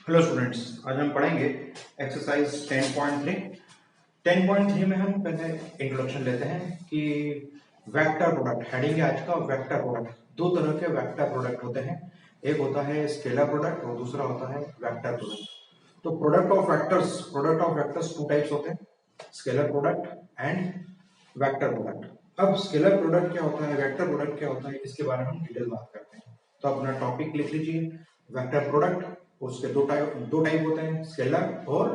Hello students, आज हम पढ़ेंगे एक्सरसाइज 10.3। 10.3 में हम पहले इंट्रोडक्शन लेते हैं कि वेक्टर प्रोडक्ट। हेडिंग है आज का वेक्टर प्रोडक्ट। दो तरह के वेक्टर प्रोडक्ट होते हैं, एक होता है स्केलर प्रोडक्ट और दूसरा होता है वेक्टर प्रोडक्ट। तो product of vectors two types होते हैं, scalar product and vector product. अब स्केलर प्रोडक्ट क्या होता है, वेक्टर प्रोडक्ट क्या होता है, इसके बारे में हम डिटेल बात करते हैं। तो अपना टॉपिक लिख लीजिए, वेक्टर प्रोडक्ट। उसके दो टाइप होते हैं, स्केलर और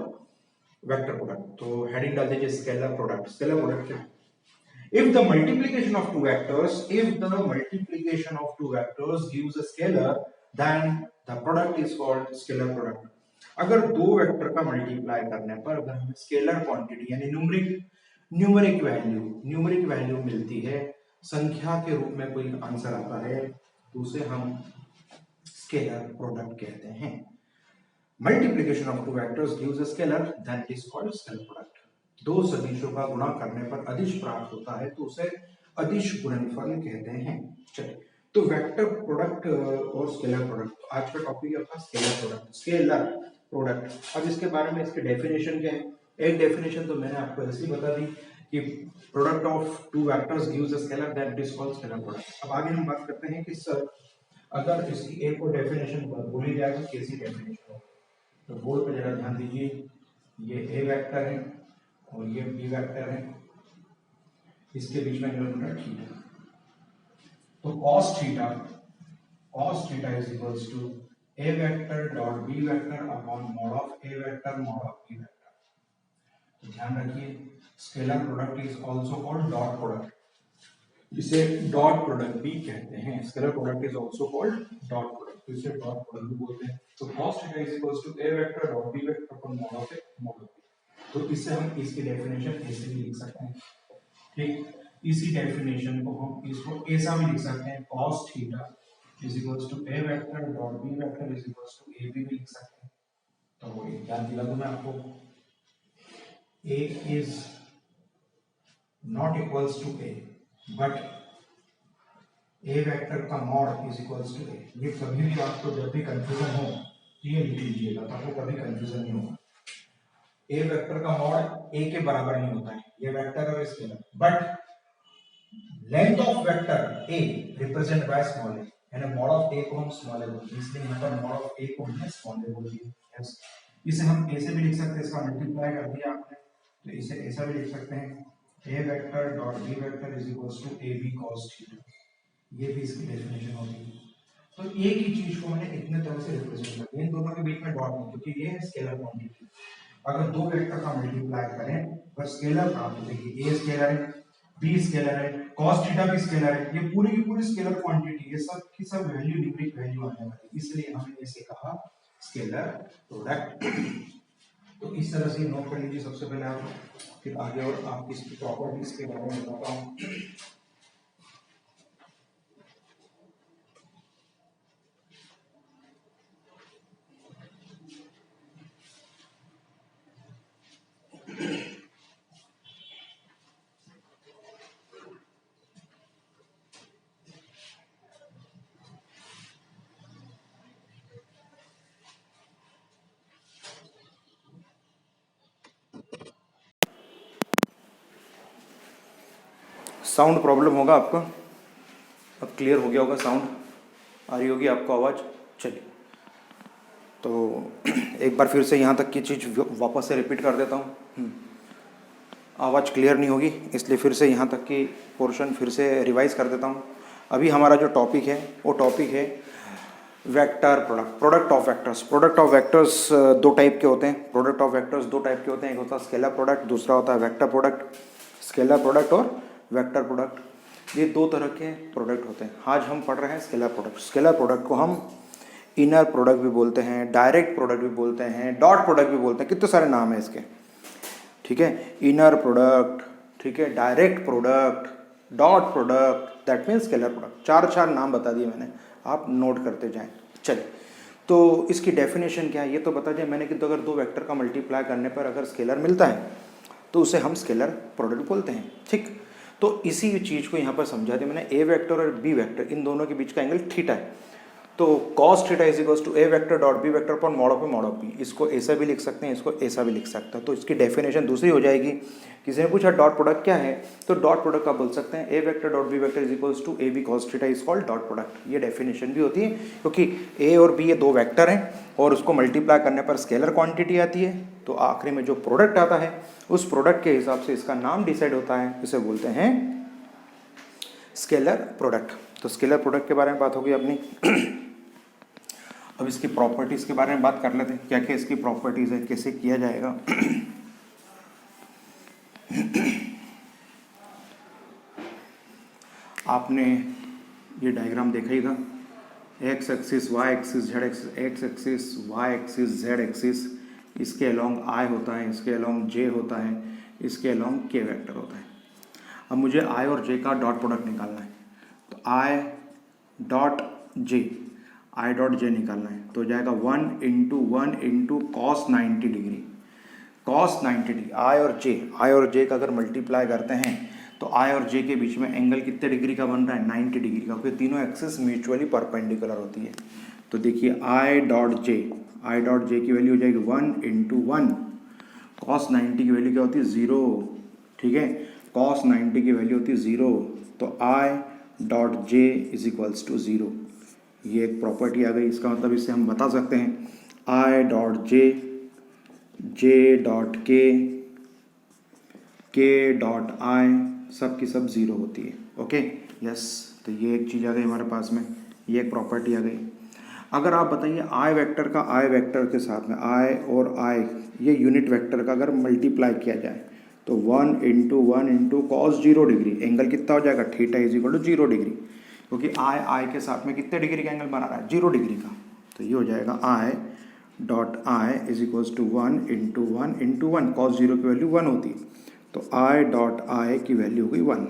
वेक्टर प्रोडक्ट। तो हेडिंग डाल दीजिए स्केलर प्रोडक्ट। स्केलर प्रोडक्ट क्या है? If the multiplication of two vectors gives a scalar, then the product is called scalar product. अगर दो वेक्टर का मल्टीप्लाई करने पर अगर हमें स्केलर क्वांटिटी यानी न्यूमेरिक वैल्यू मिलती है, संख्या के रूप में कोई आंसर आता है, तो उसे हम स्केलर प्रोडक्ट कहते हैं। Multiplication of two vectors gives a scalar, then it is called scalar product. दो सदिशों का गुणा करने पर अदिश प्राप्त होता है, तो उसे अदिश गुणनफल कहते हैं। चलिए, तो वेक्टर प्रोडक्ट और स्केलर प्रोडक्ट। तो आज का टॉपिक है अपना स्केलर प्रोडक्ट। अब इसके बारे में इसके डेफिनेशन क्या है? एक डेफिनेशन तो मैंने आपको ऐसे ही बता दी कि product of two vectors gives a scalar, that it is called scalar product. अब आगे हम बात करते हैं कि सर अगर इसकी एक और डेफिनेशन बोली जाए तो कैसी डेफिनेशन हो। तो बोर्ड पे जरा ध्यान दीजिए, ये ए वेक्टर है और ये बी वेक्टर है, इसके बीच में एंगल बन थीटा। तो cos theta is equals to A vector dot B vector upon mod of A vector mod of B vector. तो ध्यान रखिए, scalar product is also called dot product, इसे डॉट प्रोडक्ट भी कहते हैं। Scalar product is also called dot product, तो इसे dot product भी बोलते हैं। तो cos theta is equals to A vector dot B vector upon mod of A mod of B. तो इससे हम इसकी डेफिनेशन ऐसे भी लिख सकते हैं, ठीक। इसी डेफिनेशन को हम इसको ऐसा भी लिख सकते हैं, cos theta is equals to A vector dot B vector is equals to A B भी लिख सकते हैं। तो वो याद दिला दूं मैं आपको, a is not equals to a, but a vector का mod is equals to a। ये कभी भी आपको जब भी कंफ्यूजन हो तो ये लिख लीजिएगा, तो आपको कभी कंफ्यूजन नहीं होगा। a वेक्टर का मॉड a के बराबर नहीं होता है, ये वेक्टर और scalar, but length of vector a represent by small a, यानी मॉड ऑफ a को हम स्मॉल a बोलते हैं, इसलिए यहाँ पर मॉड ऑफ a को हमने स्मॉल a बोल दिया। यस, इसे हम ऐसे भी लिख सकते हैं, इसका मल्टीप्लाई कर दिया आपने तो इसे ऐसा भी लिख सकते हैं, a vector dot b vector is equals to ab cos theta. ये भी इसकी डेफिनेशन होगी। तो एक ही चीज को मैंने इतने तरह से रिप्रेजेंट कर दिया, इन दोनों के बीच में डॉट नहीं, क्योंकि ये है स्केलर क्वांटिटी। अगर दो वेक्टर का मल्टीप्लाई करें पर स्केलर प्राप्त होगी, a स्केलर है, b स्केलर है, cos थीटा भी स्केलर है, ये पूरी की पूरी स्केलर क्वांटिटी, ये सब की सब वैल्यू न्यूमेरिक वैल्यू आने वाली, इसलिए हमने इसे कहा स्केलर प्रोडक्ट। तो इस तरह से नोट कर लीजिए सबसे पहले आप, फिर आगे और आप इसकी प्रॉपर्टीज के बारे में बताता हूँ। साउंड प्रॉब्लम होगा आपका, अब क्लियर हो गया होगा, साउंड आ रही होगी आपको आवाज़। चलिए, तो एक बार फिर से यहाँ तक की चीज़ वापस से रिपीट कर देता हूँ। आवाज़ क्लियर नहीं होगी, इसलिए फिर से यहाँ तक की पोर्शन फिर से रिवाइज कर देता हूँ। अभी हमारा जो टॉपिक है वो टॉपिक है vector product, product of vectors दो टाइप के होते हैं। प्रोडक्ट ऑफ वेक्टर्स दो टाइप के होते हैं, एक होता है स्केलर प्रोडक्ट, दूसरा होता है वेक्टर प्रोडक्ट। स्केलर प्रोडक्ट और वेक्टर प्रोडक्ट, ये दो तरह के प्रोडक्ट होते हैं। आज हम पढ़ रहे हैं स्केलर प्रोडक्ट। स्केलर प्रोडक्ट को हम इनर प्रोडक्ट भी बोलते हैं, डायरेक्ट प्रोडक्ट भी बोलते हैं, डॉट प्रोडक्ट भी बोलते हैं, कितने सारे नाम हैं इसके, ठीक है। इनर प्रोडक्ट, ठीक है, direct product, dot product, that means scalar product. चार नाम बता दिए मैंने, आप नोट करते जाएं। चलिए, तो इसकी डेफिनेशन क्या है ये तो बता दें मैंने कि तो अगर दो वेक्टर का मल्टीप्लाई करने पर अगर स्केलर मिलता है तो उसे हम स्केलर प्रोडक्ट बोलते हैं, ठीक। तो इसी चीज़ को यहाँ पर समझा दिया मैंने, ए वेक्टर और बी वेक्टर इन दोनों के बीच का एंगल थीटा है। तो cos theta is equals to A vector dot B vector upon mod of B, इसको ऐसा भी लिख सकते हैं, इसको ऐसा भी लिख सकते हैं। तो इसकी डेफिनेशन दूसरी हो जाएगी। किसी ने पूछा डॉट प्रोडक्ट क्या है, तो डॉट प्रोडक्ट का बोल सकते हैं A vector dot B vector is equals to A B cos theta is called dot product. ये डेफिनेशन भी होती है क्योंकि ए और बी ये दो वेक्टर हैं और उसको मल्टीप्लाई करने पर स्केलर क्वांटिटी आती है, तो आखिरी में जो प्रोडक्ट आता है उस प्रोडक्ट के हिसाब से इसका नाम डिसाइड होता है, इसे बोलते हैं स्केलर प्रोडक्ट। तो स्केलर प्रोडक्ट के बारे में बात होगी अपनी। अब इसकी प्रॉपर्टीज के बारे में बात कर लेते हैं, क्या क्या इसकी प्रॉपर्टीज है, कैसे किया जाएगा। आपने ये डायग्राम देखा ही था, X axis Y axis Z axis, X axis Y axis Z axis, इसके अलोंग आई होता है, इसके अलोंग जे होता है, इसके अलोंग के वेक्टर होता है। अब मुझे आई और जे का डॉट प्रोडक्ट निकालना है, तो आई डॉट जे निकालना है, तो हो जाएगा 1 into cos 90 degree, cos 90 degree. I और जे का अगर मल्टीप्लाई करते हैं तो आई और जे के बीच में एंगल कितने डिग्री का बन रहा है, 90 डिग्री का, क्योंकि तीनों एक्सिस म्यूचुअली परपेंडिकुलर होती है। तो देखिए आई डॉट जे की वैल्यू हो जाएगी 1 इंटू 1, कॉस 90 की वैल्यू क्या होती है 0, ठीक है, कॉस 90 की वैल्यू होती है 0, तो I dot J is equals to 0। ये एक प्रॉपर्टी आ गई, इसका मतलब इससे हम बता सकते हैं आई डॉट जे डॉट के डॉट आई सब की सब 0 होती है। ओके यस, तो ये एक चीज़ आ गई हमारे पास में, ये एक प्रॉपर्टी आ गई। अगर आप बताइए आई वेक्टर का आई वेक्टर के साथ में आई और आई ये यूनिट वेक्टर का अगर मल्टीप्लाई किया जाए तो 1 इंटू कॉस 0 डिग्री, एंगल कितना हो जाएगा, theta is equal to 0 degree, क्योंकि आई के साथ में कितने डिग्री का एंगल बना रहा है, 0 डिग्री का। तो ये हो जाएगा I dot I is equals to 1 into 1, cos 0 की वैल्यू 1 होती है, तो आई डॉट आई की वैल्यू हो गई 1,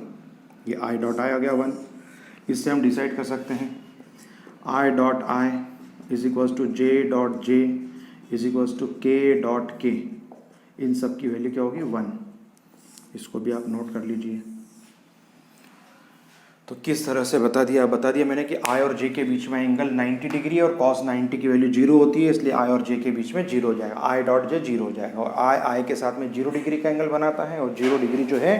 ये आई डॉट आई आ गया 1। इससे हम डिसाइड कर सकते हैं I dot I is equals to J is equals to K dot K, इन सब की वैल्यू क्या होगी 1, इसको भी आप नोट कर लीजिए। तो किस तरह से बता दिया मैंने कि आई और जे के बीच में एंगल 90 डिग्री और कॉस 90 की वैल्यू 0 होती है, इसलिए आई और जे के बीच में 0 हो जाएगा, आई डॉट जे 0 हो जाएगा, और आई के साथ में 0 डिग्री का एंगल बनाता है, और 0 डिग्री जो है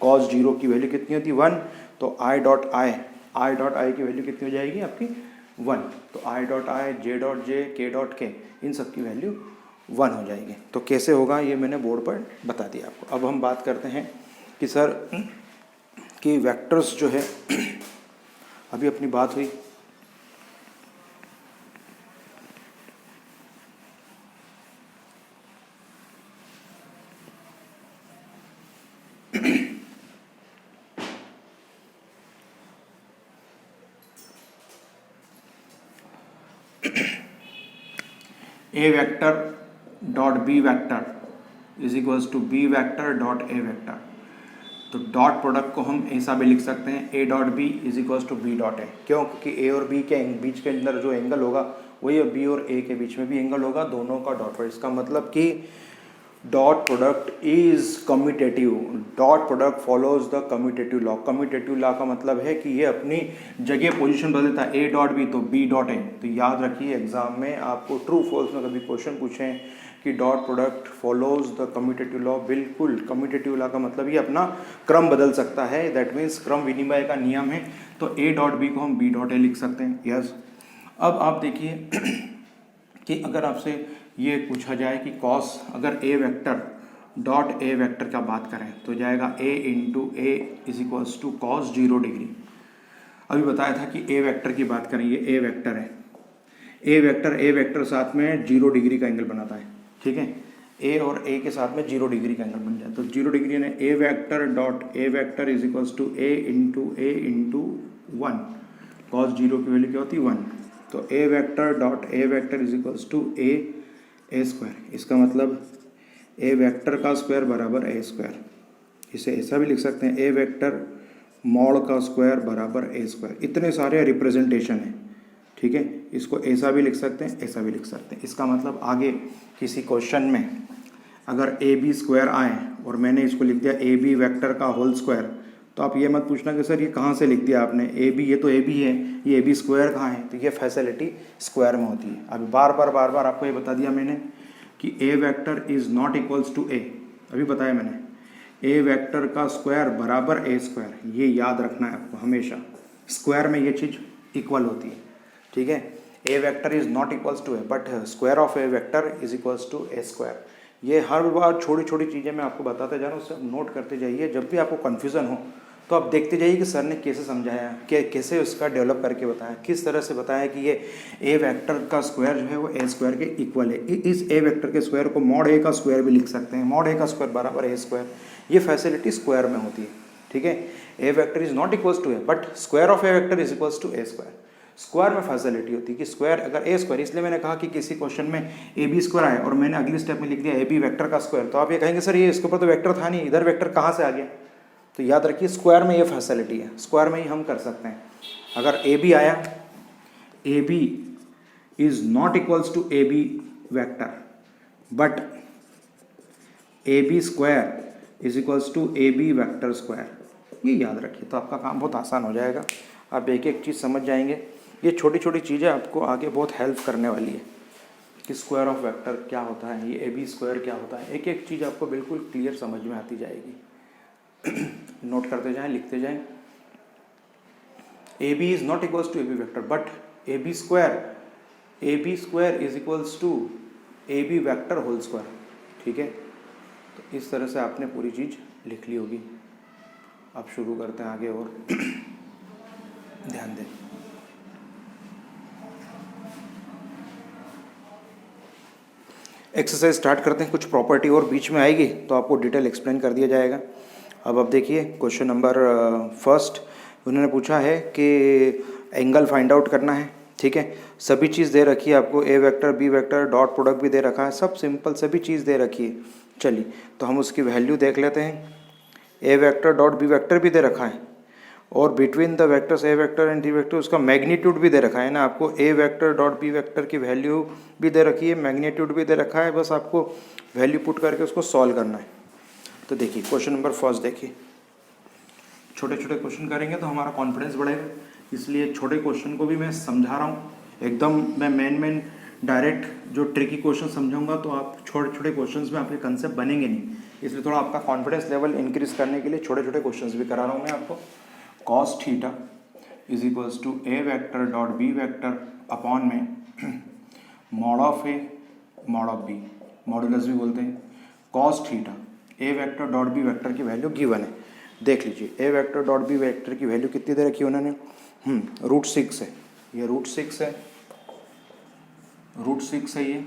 कॉस 0 की वैल्यू कितनी होती है 1, तो आई डॉट आई की वैल्यू कितनी हो जाएगी आपकी 1, तो I dot I, J dot J, के डॉट के, इन सब की वैल्यू 1 हो जाएगी। तो कैसे होगा ये मैंने बोर्ड पर बता दिया आपको। अब हम बात करते हैं कि सर कि वेक्टर्स जो है अभी अपनी बात हुई A vector dot B vector is equals to B vector dot A vector. तो डॉट प्रोडक्ट को हम ऐसा भी लिख सकते हैं A dot B is equals to B dot A, क्यों, क्योंकि ए और बी के बीच के अंदर जो एंगल होगा वही बी और ए के बीच में भी एंगल होगा, दोनों का डॉट प्रोडक्ट। इसका मतलब कि dot product is commutative, dot product follows the commutative law. Commutative law का मतलब है कि ये अपनी जगह पोजीशन बदल देता है, ए डॉट बी तो बी डॉट ए। तो याद रखिए एग्जाम में आपको ट्रू फॉल्स में कभी क्वेश्चन पूछें कि dot product follows the commutative law, बिल्कुल कम्यूटेटिव लॉ का मतलब ये अपना क्रम बदल सकता है, दैट मीन्स क्रम विनिमय का नियम है। तो ए डॉट बी को हम बी डॉट ए लिख सकते हैं। यस, अब आप देखिए कि अगर आपसे ये पूछा जाए कि कॉस, अगर A vector dot A vector का बात करें तो जाएगा A into A is equals to cos 0 degree. अभी बताया था कि ए वेक्टर की बात करें, ये ए वेक्टर है, ए वेक्टर साथ में 0 डिग्री का एंगल बनाता है, ठीक है, ए और ए के साथ में 0 डिग्री का एंगल बन जाए, तो 0 डिग्री ने A vector dot A vector is equals to A into 1, cos 0 की वैल्यू क्या होती है 1, तो A vector dot A vector is equals to A square. इसका मतलब ए वेक्टर का स्क्वायर बराबर ए स्क्वायर, इसे ऐसा भी लिख सकते हैं ए वेक्टर मॉड का स्क्वायर बराबर ए स्क्वायर। इतने सारे रिप्रेजेंटेशन हैं, ठीक है, इसको ऐसा भी लिख सकते हैं, ऐसा भी लिख सकते हैं। इसका मतलब आगे किसी क्वेश्चन में अगर ए बी स्क्वायर आए और मैंने इसको लिख दिया ए बी वेक्टर का होल स्क्वायर, तो आप ये मत पूछना कि सर ये कहाँ से लिख दिया आपने, ए बी, ये तो ए बी है, ये ए बी स्क्वायर कहाँ है, तो ये फैसिलिटी स्क्वायर में होती है। अभी बार बार आपको ये बता दिया मैंने कि A vector is not equals to A, अभी बताया मैंने, ए वेक्टर का स्क्वायर बराबर ए स्क्वायर, ये याद रखना है आपको हमेशा, स्क्वायर में ये चीज़ इक्वल होती है, ठीक है। A vector is not equals to A but square of A vector is equals to A square. ये हर बार छोटी छोटी चीज़ें मैं आपको बताते जा रहा हूँ, उससे आप नोट करते जाइए। जब भी आपको कन्फ्यूज़न हो तो आप देखते जाइए कि सर ने कैसे समझाया, कैसे उसका डेवलप करके बताया, किस तरह से बताया कि ये ए वेक्टर का स्क्वायर जो है वो ए स्क्वायर के इक्वल है। इस ए वेक्टर के स्क्वायर को मॉड ए का स्क्वायर भी लिख सकते हैं, मॉड ए का स्क्वायर बराबर ए स्क्वायर, ये फैसिलिटी स्क्वायर में होती है, ठीक है। A vector is not equals to A but square of A vector is equals to A square. Square में फैसिलिटी होती है कि स्क्वायर अगर ए स्क्वायर, इसलिए मैंने कहा कि किसी क्वेश्चन में ए बी स्क्वायर आए और मैंने अगली स्टेप में लिख दिया ए बी वेक्टर का स्क्वायर, तो आप ये कहेंगे सर ये इसके ऊपर तो वेक्टर था नहीं, इधर वेक्टर कहाँ से आ गया। तो याद रखिए स्क्वायर में ये फैसिलिटी है, स्क्वायर में ही हम कर सकते हैं। अगर ए बी आया, A B is not equals to A B vector but A B square is equals to A B vector square, ये याद रखिए, तो आपका काम बहुत आसान हो जाएगा, आप एक एक चीज़ समझ जाएंगे। ये छोटी छोटी चीज़ें आपको आगे बहुत हेल्प करने वाली है कि स्क्वायर ऑफ वेक्टर क्या होता है, ये ए बी स्क्वायर क्या होता है, एक एक चीज़ आपको बिल्कुल क्लियर समझ में आती जाएगी। नोट करते जाएं, लिखते जाएं। A B is not equals to A B vector but A B square is equals to A B vector whole square, ठीक है। तो इस तरह से आपने पूरी चीज़ लिख ली होगी। अब शुरू करते हैं आगे और ध्यान दें। एक्सरसाइज स्टार्ट करते हैं, कुछ प्रॉपर्टी और बीच में आएगी तो आपको डिटेल एक्सप्लेन कर दिया जाएगा। अब देखिए क्वेश्चन नंबर फर्स्ट, उन्होंने पूछा है कि एंगल फाइंड आउट करना है, ठीक है। सभी चीज़ दे रखी है आपको, A vector B vector dot product भी दे रखा है, सब सिंपल सभी चीज़ दे रखी है। चलिए तो हम उसकी वैल्यू देख लेते हैं। A vector dot B vector भी दे रखा है और between the vectors A vector and D vector उसका मैग्नीट्यूड भी दे रखा है ना आपको। A vector dot B vector की वैल्यू भी दे रखी है, मैग्नीट्यूड भी दे रखा है, बस आपको वैल्यू पुट करके उसको सॉल्व करना है। तो देखिए क्वेश्चन नंबर फर्स्ट देखिए, छोटे छोटे क्वेश्चन करेंगे तो हमारा कॉन्फिडेंस बढ़ेगा, इसलिए छोटे क्वेश्चन को भी मैं समझा रहा हूँ एकदम। मैं मेन डायरेक्ट जो ट्रिकी क्वेश्चन समझाऊंगा तो आप छोटे छोटे क्वेश्चंस में आपके कंसेप्ट बनेंगे नहीं, इसलिए थोड़ा आपका कॉन्फिडेंस लेवल इंक्रीज करने के लिए छोटे छोटे क्वेश्चंस भी करा रहा हूँ मैं आपको। Cos theta is equals to A vector dot B vector upon में mod of A mod of B, modulus भी बोलते हैं। Cos theta A vector dot B vector की वैल्यू गिवन है, देख लीजिए। A vector dot B vector की value कितनी दे रखी है उन्होंने, √6 है, ये √6 है, √6 है, ये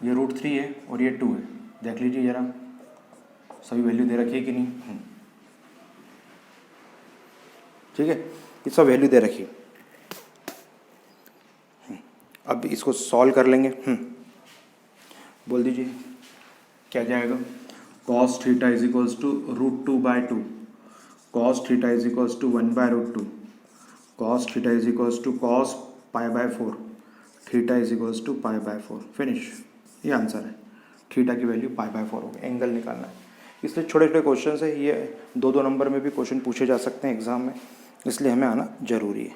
√3 है और ये 2 है। देख लीजिए जरा सभी वैल्यू दे रखी है कि नहीं, ठीक है, ये सब वैल्यू दे रखी है। अब इसको सॉल्व कर लेंगे। बोल दीजिए क्या जाएगा। cos theta is equals to √2/2, cos theta is equals to 1/√2, cos theta is equals to cos π/4, theta is equals to π/4, finish. ये आंसर है, थीटा की वैल्यू π/4 होगी, एंगल निकालना है। इसलिए छोटे छोटे क्वेश्चन है, ये 2-2 नंबर में भी क्वेश्चन पूछे जा सकते हैं एग्जाम में, इसलिए हमें आना जरूरी है।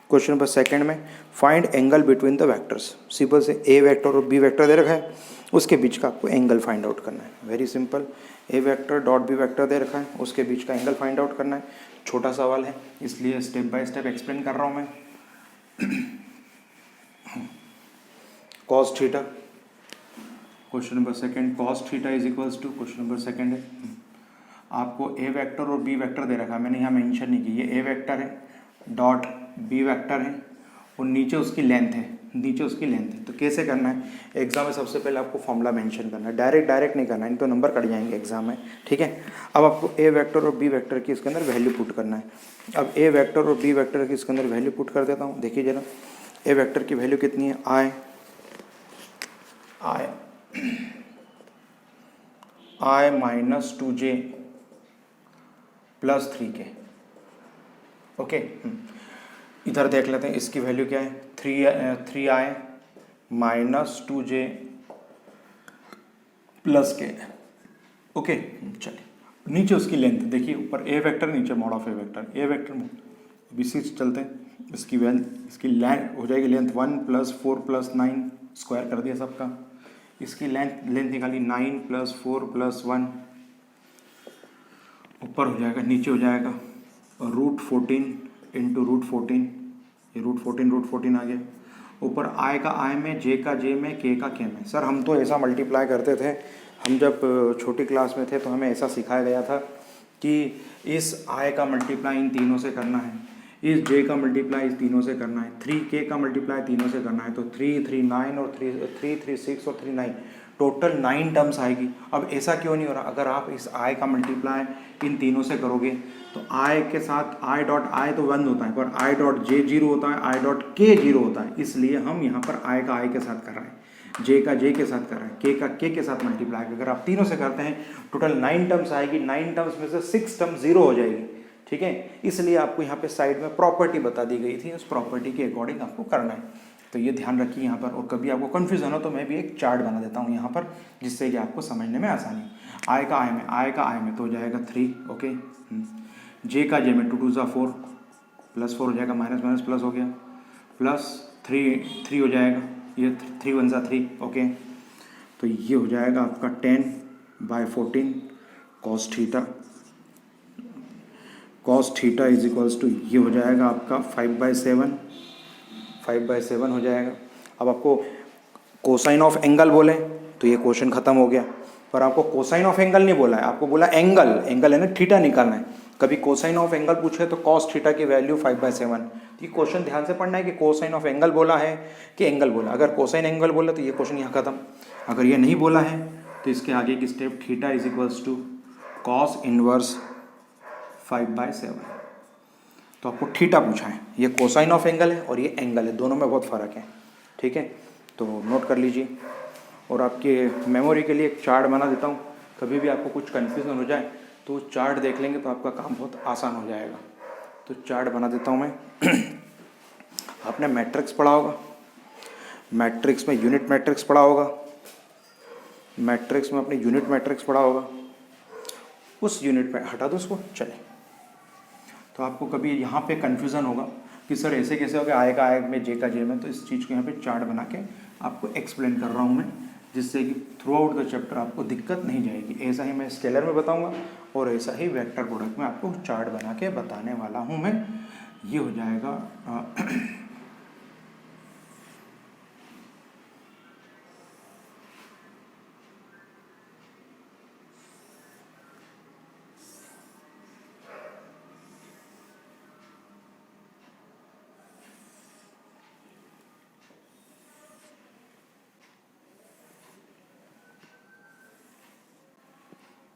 क्वेश्चन नंबर सेकंड में find angle between the vectors, simple से ए वेक्टर और बी वेक्टर दे रखा है, उसके बीच का आपको एंगल फाइंड आउट करना है। वेरी सिंपल, ए वेक्टर डॉट बी वेक्टर दे रखा है, उसके बीच का एंगल फाइंड आउट करना है। छोटा सवाल है इसलिए स्टेप बाय स्टेप एक्सप्लेन कर रहा हूँ मैं। Cos theta, question number second, cos theta is equals to, question number second है, आपको ए वेक्टर और बी वेक्टर दे रखा है, मैंने यहाँ मेंशन नहीं की, ये ए वेक्टर है डॉट बी वेक्टर है और नीचे उसकी लेंथ है, नीचे उसकी लेंथ है। तो कैसे करना है, एग्जाम में सबसे पहले आपको फॉर्मूला मेंशन करना है, डायरेक्ट नहीं करना है, इन तो नंबर कट जाएंगे एग्जाम में, ठीक है। अब आपको ए वेक्टर और बी वेक्टर की इसके अंदर वैल्यू पुट करना है। अब ए वेक्टर और बी वेक्टर की इसके अंदर वैल्यू पुट कर देता हूँ, देखिए जरा। ए वेक्टर की वैल्यू कितनी है, आई -2j + 3k, ओके। इधर देख लेते हैं इसकी वैल्यू क्या है, 3i -2j + k, ओके। चलिए नीचे उसकी लेंथ देखिए, ऊपर ए वेक्टर, नीचे mod of A vector, A vector अभी से चलते हैं। इसकी लेंथ हो जाएगी, लेंथ 1 + 4 + 9 स्क्वायर कर दिया सबका। इसकी लेंथ निकाली 9 + 4 + 1, ऊपर हो जाएगा, नीचे हो जाएगा √14 × √14, ये √14 आ गया। ऊपर आय का आय में, जे का जे में, के का के में। सर हम तो ऐसा मल्टीप्लाई करते थे, हम जब छोटी क्लास में थे तो हमें ऐसा सिखाया गया था कि इस आय का मल्टीप्लाई इन तीनों से करना है, इस जे का मल्टीप्लाई इस तीनों से करना है, 3k का मल्टीप्लाई तीनों से करना है। तो 3 3 9 और 3 6 और 3 9, टोटल 9 टर्म्स आएगी। अब ऐसा क्यों नहीं हो रहा? अगर आप इस आय का मल्टीप्लाई इन तीनों से करोगे तो आय के साथ आई डॉट आई तो 1 होता है, पर आई डॉट जे 0 होता है, आई डॉट के 0 होता है। इसलिए हम यहाँ पर आय का आय के साथ कर रहे हैं, जे का जे के साथ कर रहे हैं, के का के साथ मल्टीप्लाई। अगर आप तीनों से करते हैं टोटल 9 टर्म्स आएगी, 9 टर्म्स में से 6 टर्म 0 हो जाएगी। ठीक है, इसलिए आपको यहाँ पे साइड में प्रॉपर्टी बता दी गई थी, उस प्रॉपर्टी के अकॉर्डिंग आपको करना है। तो ये ध्यान रखिए यहाँ पर। और कभी आपको कन्फ्यूजन हो तो मैं भी एक चार्ट बना देता हूँ यहाँ पर, जिससे कि आपको समझने में आसानी। आय का आय में तो हो जाएगा 3, ओके। जे का जे में 2 2 4 +4 हो जाएगा, माइनस प्लस हो गया, +3 हो जाएगा, ये 3 1 3, ओके। तो ये हो जाएगा आपका 10/14 cos थीटा = ये हो जाएगा आपका 5/7 हो जाएगा। अब आपको कोसाइन ऑफ एंगल बोले तो ये क्वेश्चन खत्म हो गया, पर आपको कोसाइन ऑफ एंगल नहीं बोला है, आपको बोला एंगल है ना, थीटा निकालना है। कभी कोसाइन ऑफ एंगल पूछे तो cos थीटा की वैल्यू 5/7। ये क्वेश्चन ध्यान से पढ़ना है कि कोसाइन ऑफ एंगल बोला है कि एंगल बोला। अगर कोसाइन एंगल बोला तो ये क्वेश्चन यहाँ खत्म। अगर ये नहीं बोला है तो इसके आगे की स्टेप थीटा = cos इनवर्स 5/7। तो आपको थीटा पूछा है, ये कोसाइन ऑफ एंगल है और ये एंगल है, दोनों में बहुत फ़र्क है। ठीक है, तो नोट कर लीजिए। और आपके मेमोरी के लिए एक चार्ट बना देता हूँ, कभी भी आपको कुछ कन्फ्यूज़न हो जाए तो चार्ट देख लेंगे तो आपका काम बहुत आसान हो जाएगा। तो चार्ट बना देता हूँ मैं। आपने मैट्रिक्स पढ़ा होगा, मैट्रिक्स में यूनिट मैट्रिक्स पढ़ा होगा, मैट्रिक्स में अपने यूनिट मैट्रिक्स पढ़ा होगा। उस यूनिट में हटा दो उसको, चले। तो आपको कभी यहाँ पे कन्फ्यूज़न होगा कि सर ऐसे कैसे हो गया, आय का आय में, जे का जे में। तो इस चीज़ को यहाँ पे चार्ट बना के आपको एक्सप्लेन कर रहा हूँ मैं, जिससे कि थ्रू आउट द चैप्टर आपको दिक्कत नहीं जाएगी। ऐसा ही मैं स्केलर में बताऊँगा और ऐसा ही वेक्टर प्रोडक्ट में आपको चार्ट बना के बताने वाला हूँ मैं। ये हो जाएगा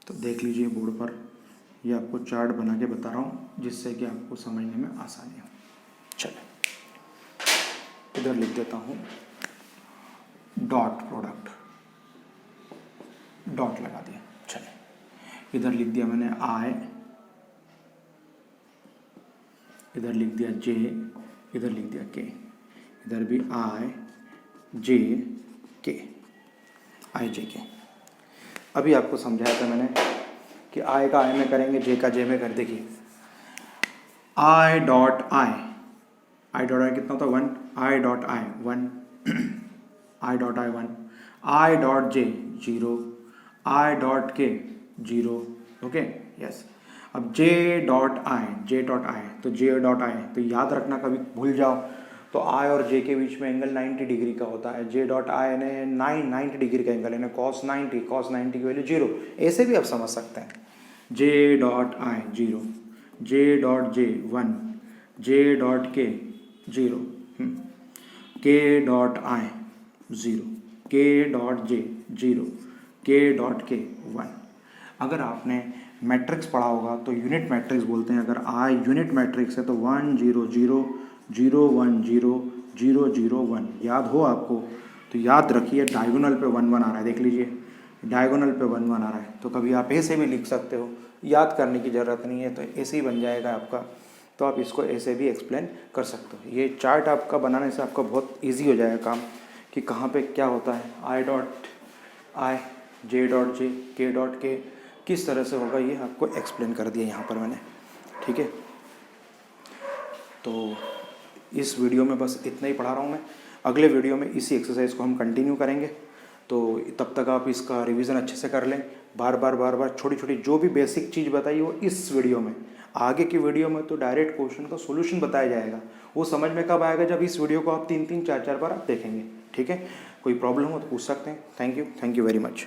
तो देख लीजिए बोर्ड पर, ये आपको चार्ट बना के बता रहा हूँ जिससे कि आपको समझने में आसानी हो। चले, इधर लिख देता हूँ डॉट प्रोडक्ट, डॉट लगा दिया। चले, इधर लिख दिया मैंने आय, इधर लिख दिया जे, इधर लिख दिया के, इधर भी आय जे के, आई जे के। अभी आपको समझाया था मैंने कि आय का आय में करेंगे, जे का जे में कर। देखिए आई डॉट आई कितना होता है 1, आई dot I 1, I dot I 1, I dot J 0, I dot के 0, ओके यस। अब जे डॉट आई, तो जे डॉट आई तो याद रखना, कभी भूल जाओ तो आई और जे के बीच में एंगल 90 डिग्री का होता है। जे डॉट आई ने 90 डिग्री का एंगल है, cos 90 की वैल्यू 0, ऐसे भी आप समझ सकते हैं। J dot I 0, J dot J 1, J dot के 0, के डॉट आई 0, के डॉट जे 0, के डॉट के 1। अगर आपने मैट्रिक्स पढ़ा होगा तो यूनिट मैट्रिक्स बोलते हैं। अगर आई यूनिट मैट्रिक्स है तो 1 0 0 0 1 0 0 0 1 याद हो आपको तो याद रखिए। डायगोनल पे 1 1 आ रहा है, देख लीजिए डायगोनल पे 1 1 आ रहा है। तो कभी आप ऐसे भी लिख सकते हो, याद करने की ज़रूरत नहीं है, तो ऐसे ही बन जाएगा आपका। तो आप इसको ऐसे भी एक्सप्लेन कर सकते हो। ये चार्ट आपका बनाने से आपका बहुत ईजी हो जाएगा काम कि कहाँ पे क्या होता है। आई डॉट आई, जे डॉट जे, के डॉट के, किस तरह से होगा ये आपको एक्सप्लेन कर दिया यहाँ पर मैंने, ठीक है। तो इस वीडियो में बस इतना ही पढ़ा रहा हूँ मैं। अगले वीडियो में इसी एक्सरसाइज को हम कंटिन्यू करेंगे, तो तब तक आप इसका रिवीजन अच्छे से कर लें। बार बार छोटी छोटी जो भी बेसिक चीज़ बताई वो इस वीडियो में, आगे की वीडियो में तो डायरेक्ट क्वेश्चन का सोल्यूशन बताया जाएगा। वो समझ में कब आएगा, जब इस वीडियो को आप 3-3 4-4 बार आप देखेंगे, ठीक है। कोई प्रॉब्लम हो तो पूछ सकते हैं। Thank you very much.